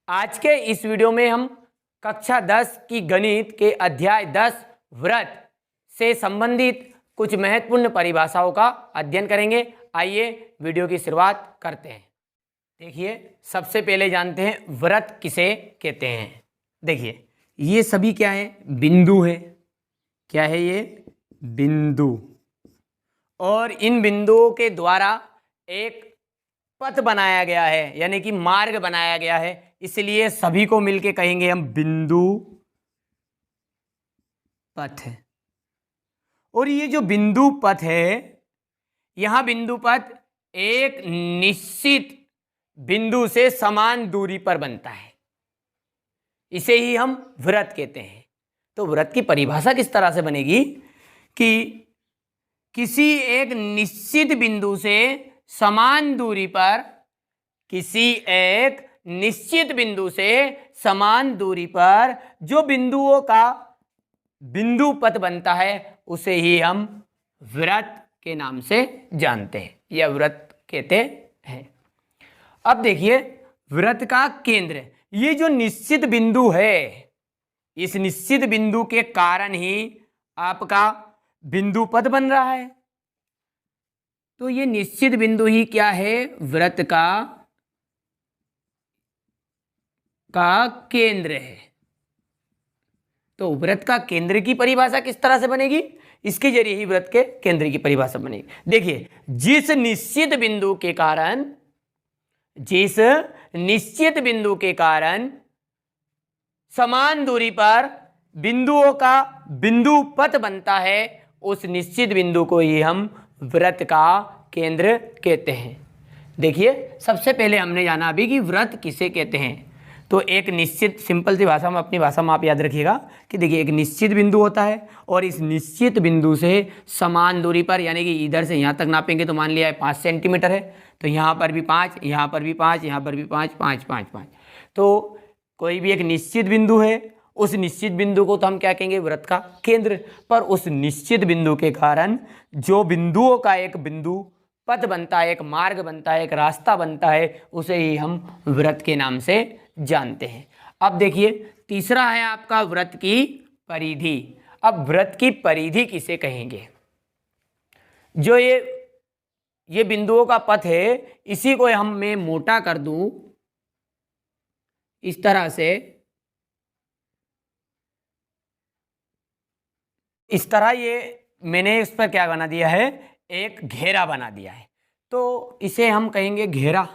आज के इस वीडियो में हम कक्षा 10 की गणित के अध्याय 10 व्रत से संबंधित कुछ महत्वपूर्ण परिभाषाओं का अध्ययन करेंगे। आइए वीडियो की शुरुआत करते हैं। देखिए, सबसे पहले जानते हैं व्रत किसे कहते हैं। देखिए, ये सभी क्या है, बिंदु है। क्या है ये? बिंदु। और इन बिंदुओं के द्वारा एक पथ बनाया गया है, यानी कि मार्ग बनाया गया है, इसलिए सभी को मिलके कहेंगे हम बिंदु पथ। और ये जो बिंदु पथ है, यहां बिंदु पथ एक निश्चित बिंदु से समान दूरी पर बनता है, इसे ही हम व्रत कहते हैं। तो व्रत की परिभाषा किस तरह से बनेगी कि किसी एक निश्चित बिंदु से समान दूरी पर, किसी एक निश्चित बिंदु से समान दूरी पर जो बिंदुओं का बिंदु पथ बनता है, उसे ही हम व्रत के नाम से जानते हैं या व्रत कहते हैं। अब देखिए, व्रत का केंद्र, ये जो निश्चित बिंदु है, इस निश्चित बिंदु के कारण ही आपका बिंदु पथ बन रहा है। तो ये निश्चित बिंदु ही क्या है? व्रत का केंद्र है। तो व्रत का केंद्र की परिभाषा किस तरह से बनेगी? इसके जरिए ही व्रत के केंद्र की परिभाषा बनेगी। देखिए, जिस निश्चित बिंदु के कारण समान दूरी पर बिंदुओं का बिंदु पथ बनता है, उस निश्चित बिंदु को ही हम व्रत का केंद्र कहते हैं। देखिए, सबसे पहले हमने जाना अभी कि व्रत किसे कहते हैं। तो एक निश्चित, सिंपल सी भाषा में, अपनी भाषा में आप याद रखिएगा कि देखिए, एक निश्चित बिंदु होता है और इस निश्चित बिंदु से समान दूरी पर, यानी कि इधर से यहाँ तक नापेंगे तो मान लिया 5 सेंटीमीटर है, तो यहाँ पर भी 5, यहाँ पर भी 5, यहाँ पर भी 5, 5, 5, 5। तो कोई भी एक निश्चित बिंदु है, उस निश्चित बिंदु को तो हम क्या कहेंगे? व्रत का केंद्र। पर उस निश्चित बिंदु के कारण जो बिंदुओं का एक बिंदु पथ बनता है, एक मार्ग बनता है, एक रास्ता बनता है, उसे ही हम व्रत के नाम से जानते हैं। अब देखिए, तीसरा है आपका व्रत की परिधि। अब व्रत की परिधि किसे कहेंगे? जो ये बिंदुओं का पथ है, इसी को मैं मोटा कर दूं इस तरह से, इस तरह ये मैंने इस पर क्या बना दिया है? एक घेरा बना दिया है। तो इसे हम कहेंगे घेरा।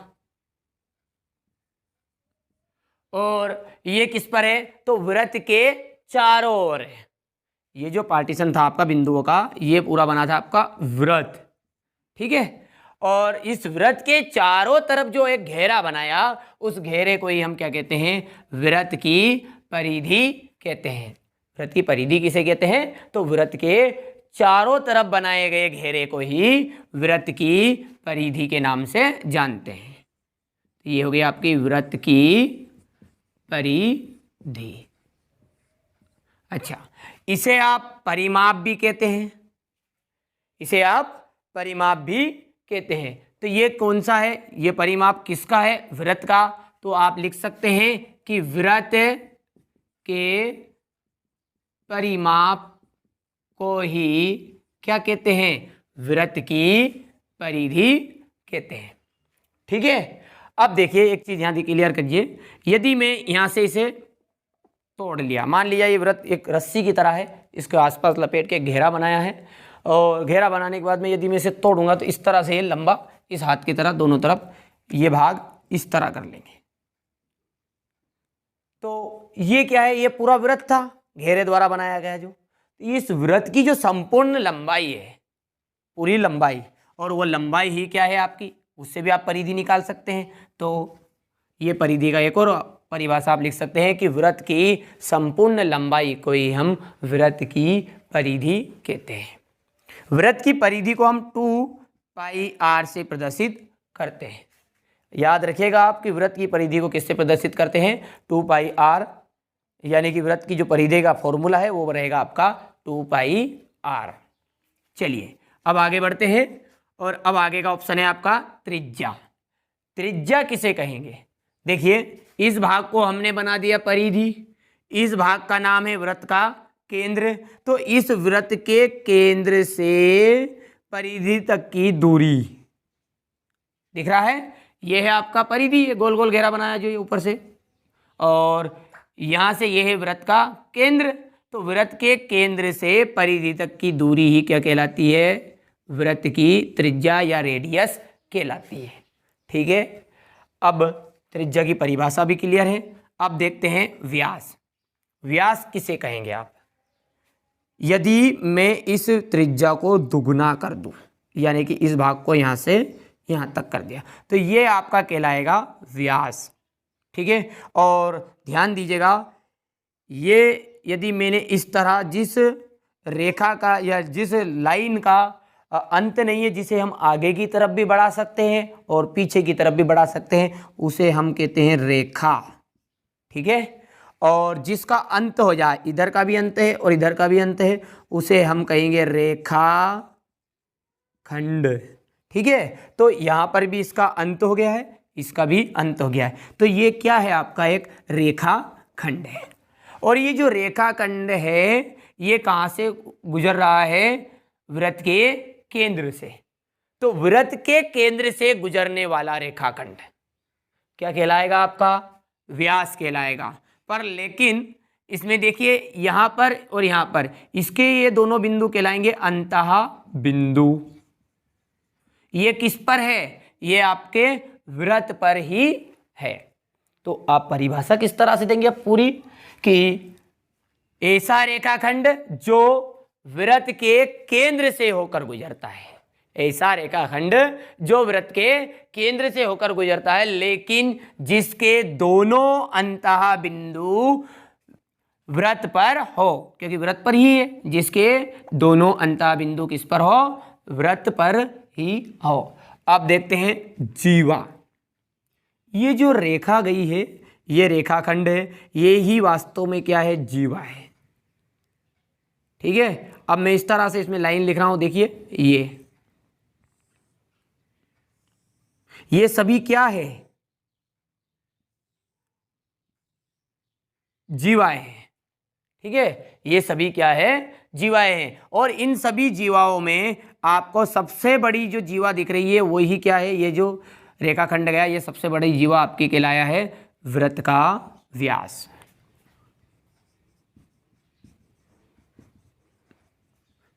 और ये किस पर है? तो व्रत के चारों ओर है। ये जो पार्टीशन था आपका बिंदुओं का, ये पूरा बना था आपका व्रत, ठीक है। और इस व्रत के चारों तरफ जो एक घेरा बनाया, उस घेरे को ही हम क्या कहते हैं? व्रत की परिधि कहते हैं। व्रत की परिधि किसे कहते हैं? तो व्रत के चारों तरफ बनाए गए घेरे को ही व्रत की परिधि के नाम से जानते हैं। ये हो गई आपकी व्रत की परिधि। अच्छा, इसे आप परिमाप भी कहते हैं, इसे आप परिमाप भी कहते हैं। तो ये कौन सा है? ये परिमाप किसका है? व्रत का। तो आप लिख सकते हैं कि व्रत के परिमाप को ही क्या कहते हैं? व्रत की परिधि कहते हैं, ठीक है। अब देखिए, एक चीज यहां क्लियर करिए। यदि मैं यहां से इसे तोड़ लिया, मान लिया ये व्रत एक रस्सी की तरह है, इसके आसपास लपेट के घेरा बनाया है, और घेरा बनाने के बाद में यदि मैं इसे तोड़ूंगा तो इस तरह से ये लंबा, इस हाथ की तरह दोनों तरफ ये भाग इस तरह कर लेंगे। तो ये क्या है? ये पूरा व्रत था, घेरे द्वारा बनाया गया। जो इस व्रत की जो संपूर्ण लंबाई है, पूरी लंबाई, और वो लंबाई ही क्या है आपकी? उससे भी आप परिधि निकाल सकते हैं। तो ये परिधि का एक और परिभाषा आप लिख सकते हैं कि व्रत की संपूर्ण लंबाई को ही हम व्रत की परिधि कहते हैं। व्रत की परिधि को हम 2πr से प्रदर्शित करते हैं। याद रखिएगा आप कि व्रत की परिधि को किससे प्रदर्शित करते हैं? 2πr, यानी कि व्रत की जो परिधि का फॉर्मूला है वो रहेगा आपका 2πr। चलिए, अब आगे बढ़ते हैं, और अब आगे का ऑप्शन है आपका त्रिज्या। त्रिज्या किसे कहेंगे? देखिए, इस भाग को हमने बना दिया परिधि, इस भाग का नाम है वृत्त का केंद्र। तो इस वृत्त के केंद्र से परिधि तक की दूरी दिख रहा है, यह है आपका परिधि, ये गोल गोल घेरा बनाया जो ये ऊपर से, और यहां से यह है वृत्त का केंद्र। तो वृत्त के केंद्र से परिधि तक की दूरी ही क्या कहलाती है, वृत्त की त्रिज्या या रेडियस कहलाती है। ठीक है, अब त्रिज्या की परिभाषा भी क्लियर है। अब देखते हैं व्यास। व्यास किसे कहेंगे आप? यदि मैं इस त्रिज्या को दुगुना कर दूं, यानी कि इस भाग को यहां से यहां तक कर दिया, तो ये आपका कहलाएगा व्यास। ठीक है, और ध्यान दीजिएगा, ये यदि मैंने इस तरह जिस रेखा का या जिस लाइन का अंत नहीं है, जिसे हम आगे की तरफ भी बढ़ा सकते हैं और पीछे की तरफ भी बढ़ा सकते हैं, उसे हम कहते हैं रेखा। ठीक है, और जिसका अंत हो जाए, इधर का भी अंत है और इधर का भी अंत है, उसे हम कहेंगे रेखा खंड। ठीक है, तो यहां पर भी इसका अंत हो गया है, इसका भी अंत हो गया है, तो ये क्या है आपका एक रेखा खंड है। और ये जो रेखा खंड है ये कहां से गुजर रहा है, वृत्त के केंद्र से। तो वृत्त के केंद्र से गुजरने वाला रेखाखंड क्या कहलाएगा आपका, व्यास कहलाएगा। पर लेकिन इसमें देखिए यहां पर और यहां पर इसके ये दोनों बिंदु कहलाएंगे अंतः बिंदु। ये किस पर है, ये आपके वृत्त पर ही है। तो आप परिभाषा किस तरह से देंगे अब पूरी, कि ऐसा रेखाखंड जो वृत्त के केंद्र से होकर गुजरता है, ऐसा रेखाखंड जो वृत्त के केंद्र से होकर गुजरता है, लेकिन जिसके दोनों अंतः बिंदु वृत्त पर हो, क्योंकि वृत्त पर ही है, जिसके दोनों अंतः बिंदु किस पर हो, वृत्त पर ही हो। अब देखते हैं जीवा। ये जो रेखा गई है ये रेखाखंड है, ये ही वास्तव में क्या है, जीवा है। ठीक है, अब मैं इस तरह से इसमें लाइन लिख रहा हूं, देखिए ये सभी क्या है, जीवाएं हैं। ठीक है, ये सभी क्या है, जीवाएं हैं। और इन सभी जीवाओं में आपको सबसे बड़ी जो जीवा दिख रही है वही क्या है, ये जो रेखाखंड गया, ये सबसे बड़ी जीवा आपकी कहलाया है वृत्त का व्यास।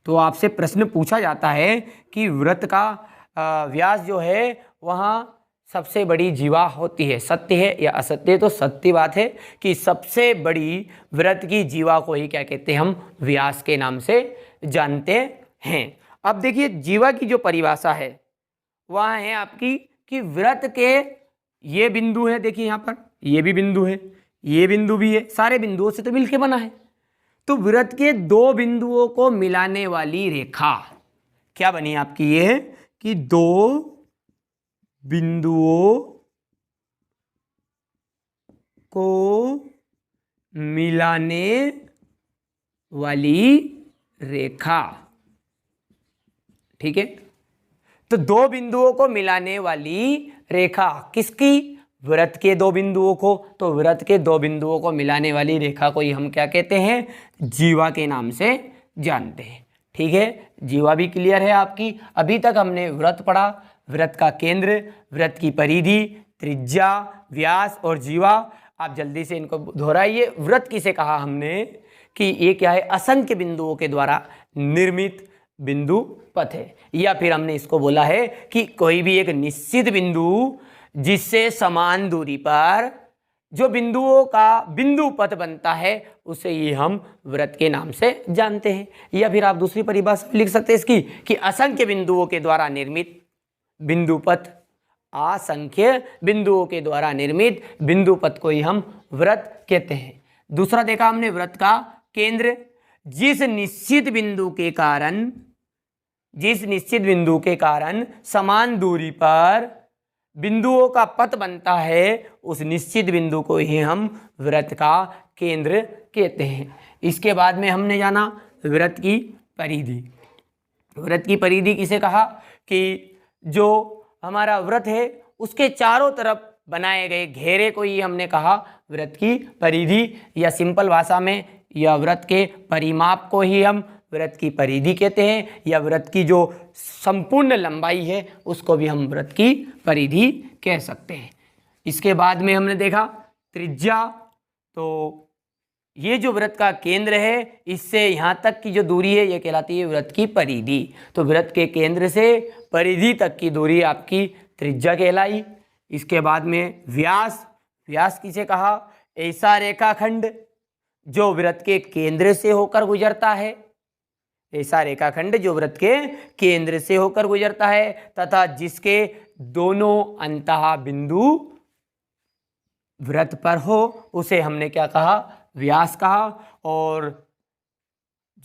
तो आपसे प्रश्न पूछा जाता है कि वृत्त का व्यास जो है वहाँ सबसे बड़ी जीवा होती है, सत्य है या असत्य? तो सत्य बात है कि सबसे बड़ी वृत्त की जीवा को ही क्या कहते हैं, हम व्यास के नाम से जानते हैं। अब देखिए जीवा की जो परिभाषा है वह है आपकी कि वृत्त के ये बिंदु है, देखिए यहाँ पर ये भी बिंदु है, ये बिंदु भी है, सारे बिंदुओं से तो मिलके बना है। तो वृत्त के दो बिंदुओं को मिलाने वाली रेखा क्या बनी आपकी, ये है कि दो बिंदुओं को मिलाने वाली रेखा। ठीक है, तो दो बिंदुओं को मिलाने वाली रेखा किसकी, वृत्त के दो बिंदुओं को। तो वृत्त के दो बिंदुओं को मिलाने वाली रेखा को ही हम क्या कहते हैं, जीवा के नाम से जानते हैं। ठीक है, जीवा भी क्लियर है आपकी। अभी तक हमने वृत्त पढ़ा, वृत्त का केंद्र, वृत्त की परिधि, त्रिज्या, व्यास और जीवा। आप जल्दी से इनको दोहराइए। वृत्त किसे कहा हमने, कि ये क्या है, असंख्य बिंदुओं के द्वारा निर्मित बिंदु पथ है। या फिर हमने इसको बोला है कि कोई भी एक निश्चित बिंदु जिससे समान दूरी पर जो बिंदुओं का बिंदु पथ बनता है उसे ही हम वृत्त के नाम से जानते हैं। या फिर आप दूसरी परिभाषा लिख सकते हैं इसकी, कि असंख्य बिंदुओं के द्वारा निर्मित बिंदु पथ, असंख्य बिंदुओं के द्वारा निर्मित बिंदु पथ को ही हम वृत्त कहते हैं। दूसरा देखा हमने वृत्त का केंद्र, जिस निश्चित बिंदु के कारण समान दूरी पर बिंदुओं का पथ बनता है, उस निश्चित बिंदु को ही हम वृत्त का केंद्र कहते हैं। इसके बाद में हमने जाना वृत्त की परिधि। वृत्त की परिधि किसे कहा, कि जो हमारा वृत्त है उसके चारों तरफ बनाए गए घेरे को ही हमने कहा वृत्त की परिधि, या सिंपल भाषा में या वृत्त के परिमाप को ही हम वृत्त की परिधि कहते हैं, या वृत्त की जो संपूर्ण लंबाई है उसको भी हम वृत्त की परिधि कह सकते हैं। इसके बाद में हमने देखा त्रिज्या, तो ये जो वृत्त का केंद्र है इससे यहाँ तक की जो दूरी है ये कहलाती है वृत्त की परिधि। तो वृत्त के केंद्र से परिधि तक की दूरी आपकी त्रिज्या कहलाई। इसके बाद में व्यास, व्यास किसे कहा? ऐसा रेखाखंड जो वृत्त के केंद्र से होकर गुजरता है, ऐसा रेखाखंड जो वृत्त के केंद्र से होकर गुजरता है तथा जिसके दोनों अंतः बिंदु वृत्त पर हो उसे हमने क्या कहा? व्यास कहा। और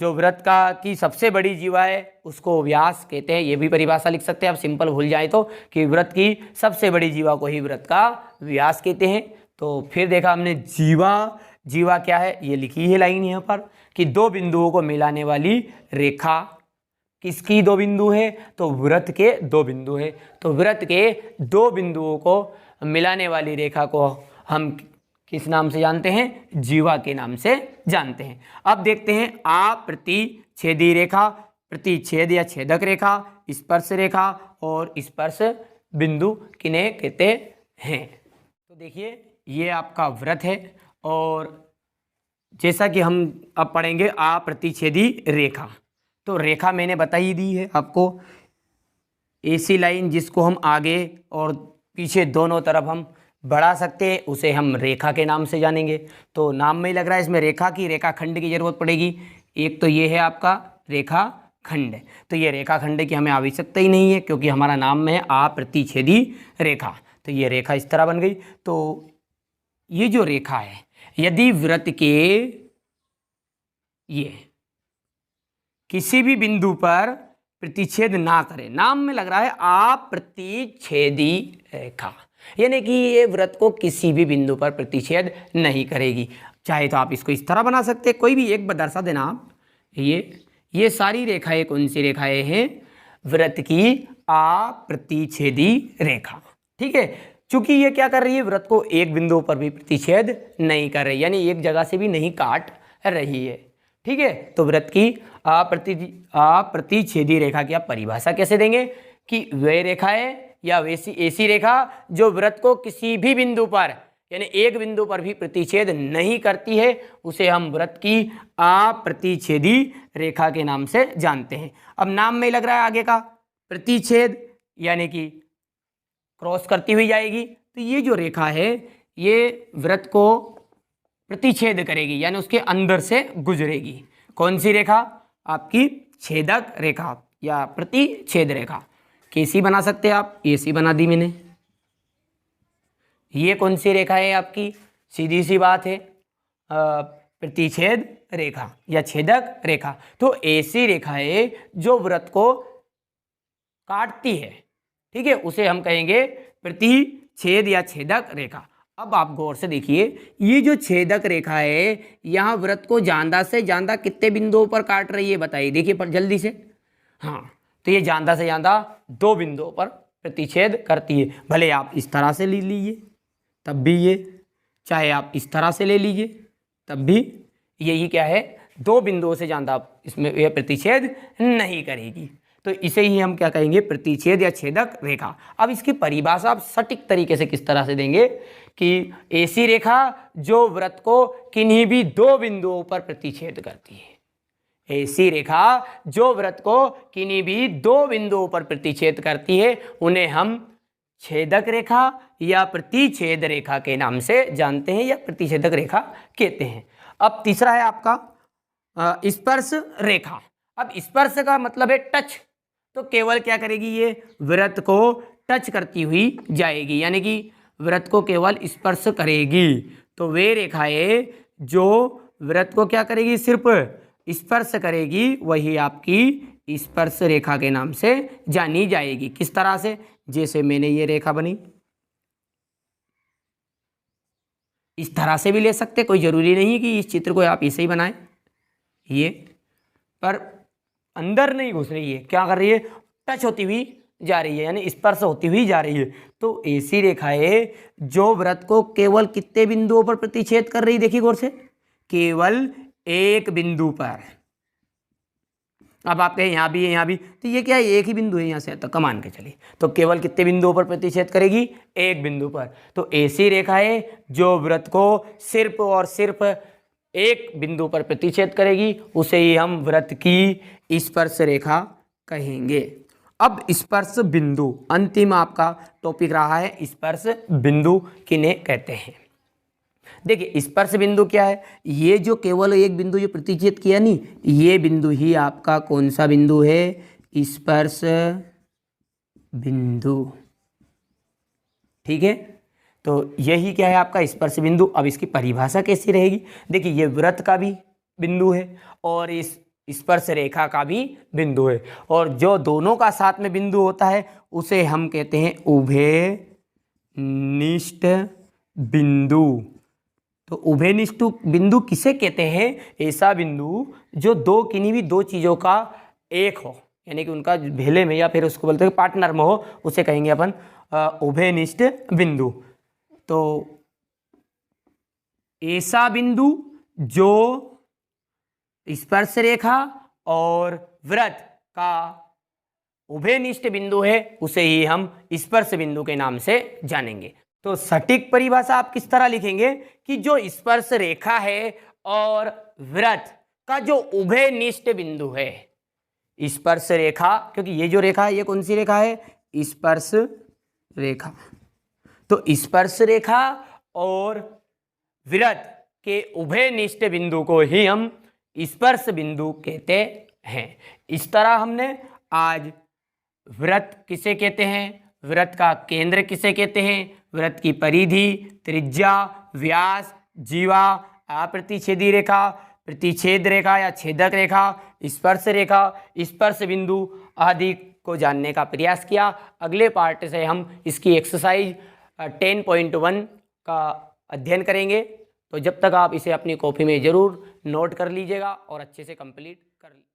जो वृत्त का की सबसे बड़ी जीवा है उसको व्यास कहते हैं। ये भी परिभाषा लिख सकते हैं आप, सिंपल भूल जाए तो, कि वृत्त की सबसे बड़ी जीवा को ही वृत्त का व्यास कहते हैं। तो फिर देखा हमने जीवा, जीवा क्या है ये लिखी है लाइन यहाँ पर, कि दो बिंदुओं को मिलाने वाली रेखा। किसकी दो बिंदु है? तो वृत्त के दो बिंदु है। तो वृत्त के दो बिंदुओं को मिलाने वाली रेखा को हम किस नाम से जानते हैं? जीवा के नाम से जानते हैं। अब देखते हैं अप्रतिच्छेदी रेखा, प्रतिच्छेद या छेदक रेखा, स्पर्श रेखा और स्पर्श बिंदु किन्हें कहते हैं। तो देखिए ये आपका वृत्त है और जैसा कि हम अब पढ़ेंगे अप्रतिच्छेदी रेखा। तो रेखा मैंने बता ही दी है आपको, ऐसी लाइन जिसको हम आगे और पीछे दोनों तरफ हम बढ़ा सकते हैं उसे हम रेखा के नाम से जानेंगे। तो नाम में ही लग रहा है इसमें रेखा की, रेखाखंड की जरूरत पड़ेगी। एक तो ये है आपका रेखाखंड, तो ये रेखाखंड की हमें आवश्यकता ही नहीं है क्योंकि हमारा नाम में है अप्रतिच्छेदी रेखा। तो ये रेखा इस तरह बन गई। तो ये जो रेखा है यदि वृत्त के ये किसी भी बिंदु पर प्रतिच्छेद ना करे, नाम में लग रहा है अप्रतिच्छेदी रेखा, यानी कि ये वृत्त को किसी भी बिंदु पर प्रतिच्छेद नहीं करेगी। चाहे तो आप इसको इस तरह बना सकते हैं, कोई भी एक दर्शा देना आप। ये सारी रेखाएं कौन सी रेखाएं हैं? वृत्त की अप्रतिच्छेदी रेखा। ठीक है, चूंकि ये क्या कर रही है? वृत्त को एक बिंदु पर भी प्रतिच्छेद नहीं कर रही, यानी एक जगह से भी नहीं काट रही है। ठीक है, तो वृत्त की अप्रतिच्छेदी रेखा की आप परिभाषा कैसे देंगे? कि वह रेखा है या वैसी ऐसी रेखा जो वृत्त को किसी भी बिंदु पर यानी एक बिंदु पर भी प्रतिच्छेद नहीं करती है उसे हम वृत्त की अप्रतिच्छेदी रेखा के नाम से जानते हैं। अब नाम में लग रहा है आगे का प्रतिच्छेद, यानी कि क्रॉस करती हुई जाएगी। तो ये जो रेखा है ये वृत्त को प्रतिच्छेद करेगी, यानी उसके अंदर से गुजरेगी। कौन सी रेखा? आपकी छेदक रेखा या प्रतिच्छेद रेखा। कैसी बना सकते हैं आप? ऐसी बना दी मैंने। ये कौन सी रेखा है आपकी? सीधी सी बात है प्रतिच्छेद रेखा या छेदक रेखा। तो ऐसी रेखा है जो वृत्त को काटती है, ठीक है, उसे हम कहेंगे प्रतिच्छेद या छेदक रेखा। अब आप गौर से देखिए, ये जो छेदक रेखा है यहाँ वृत्त को ज्यादा से ज्यादा कितने बिंदुओं पर काट रही है बताइए, देखिए पर जल्दी से। हाँ, तो ये ज्यादा से ज्यादा दो बिंदुओं पर प्रतिच्छेद करती है। भले आप इस तरह से ले लीजिए तब भी ये, चाहे आप इस तरह से ले लीजिए तब भी यही क्या है? दो बिंदुओं से ज्यादा इसमें यह प्रतिच्छेद नहीं करेगी। तो इसे ही हम क्या कहेंगे? प्रतिच्छेद या छेदक रेखा। अब इसकी परिभाषा आप सटीक तरीके से किस तरह से देंगे? कि ऐसी रेखा जो वृत्त को किन्हीं भी दो बिंदुओं पर प्रतिच्छेद करती है। ऐसी रेखा जो वृत्त को किन्हीं भी दो बिंदुओं पर प्रतिच्छेद करती है उन्हें हम छेदक रेखा या प्रतिच्छेद रेखा के नाम से जानते हैं या प्रतिच्छेदक रेखा कहते हैं। अब तीसरा है आपका स्पर्श रेखा। अब स्पर्श का मतलब है टच, तो केवल क्या करेगी? ये वृत्त को टच करती हुई जाएगी, यानी कि वृत्त को केवल स्पर्श करेगी। तो वे रेखाएं जो वृत्त को क्या करेगी? सिर्फ स्पर्श करेगी, वही आपकी स्पर्श रेखा के नाम से जानी जाएगी। किस तरह से? जैसे मैंने ये रेखा बनी, इस तरह से भी ले सकते, कोई जरूरी नहीं कि इस चित्र को आप ऐसे ही बनाएं। ये पर अंदर नहीं घुस रही है, क्या कर रही है? टच होती हुई जा रही है, यानी स्पर्श होती हुई जा रही है। तो ऐसी रेखाएं जो वृत्त को केवल कितने बिंदुओं पर प्रतिच्छेद कर रही, देखिए गौर से, केवल एक बिंदु पर। अब आप कहें यहाँ भी है, यहाँ भी, तो ये क्या है, एक ही बिंदु है यहाँ से तक, मान के चलिए, तो केवल कितने बिंदुओं पर प्रतिच्छेद करेगी, एक बिंदु पर। तो ऐसी रेखाएं जो वृत्त को सिर्फ और सिर्फ एक बिंदु पर प्रतिच्छेद करेगी, उसे ही हम वृत्त की स्पर्श रेखा कहेंगे। अब स्पर्श बिंदु, अंतिम आपका टॉपिक रहा है, स्पर्श बिंदु किन्हें कहते हैं। देखिए स्पर्श बिंदु क्या है, ये जो केवल एक बिंदु जो प्रतिच्छेद किया नहीं, ये बिंदु ही आपका कौन सा बिंदु है, स्पर्श बिंदु। ठीक है, तो यही क्या है आपका स्पर्श बिंदु। अब इसकी परिभाषा कैसी रहेगी, देखिए ये वृत्त का भी बिंदु है और इस स्पर्श रेखा का भी बिंदु है, और जो दोनों का साथ में बिंदु होता है उसे हम कहते हैं उभयनिष्ठ बिंदु। तो उभयनिष्ठ बिंदु किसे कहते हैं, ऐसा बिंदु जो दो किन्हीं भी दो चीज़ों का एक हो, यानी कि उनका भेले में या फिर उसको बोलते हैं पार्टनर में हो, उसे कहेंगे अपन उभयनिष्ठ बिंदु। तो ऐसा बिंदु जो स्पर्श रेखा और वृत्त का उभयनिष्ठ बिंदु है, उसे ही हम स्पर्श बिंदु के नाम से जानेंगे। तो सटीक परिभाषा आप किस तरह लिखेंगे कि जो स्पर्श रेखा है और वृत्त का जो उभयनिष्ठ बिंदु है, स्पर्श रेखा, क्योंकि ये जो रेखा है ये कौन सी रेखा है, स्पर्श रेखा। तो स्पर्श रेखा और वृत्त के उभयनिष्ठ बिंदु को ही हम स्पर्श बिंदु कहते हैं। इस तरह हमने आज वृत्त किसे कहते हैं, वृत्त का केंद्र किसे कहते हैं, वृत्त की परिधि, त्रिज्या, व्यास, जीवा, अप्रतिच्छेदी रेखा, प्रतिच्छेद रेखा या छेदक रेखा, स्पर्श रेखा, स्पर्श बिंदु आदि को जानने का प्रयास किया। अगले पार्ट से हम इसकी एक्सरसाइज 10.1 का अध्ययन करेंगे। तो जब तक आप इसे अपनी कॉपी में ज़रूर नोट कर लीजिएगा और अच्छे से कंप्लीट कर लीजिएगा।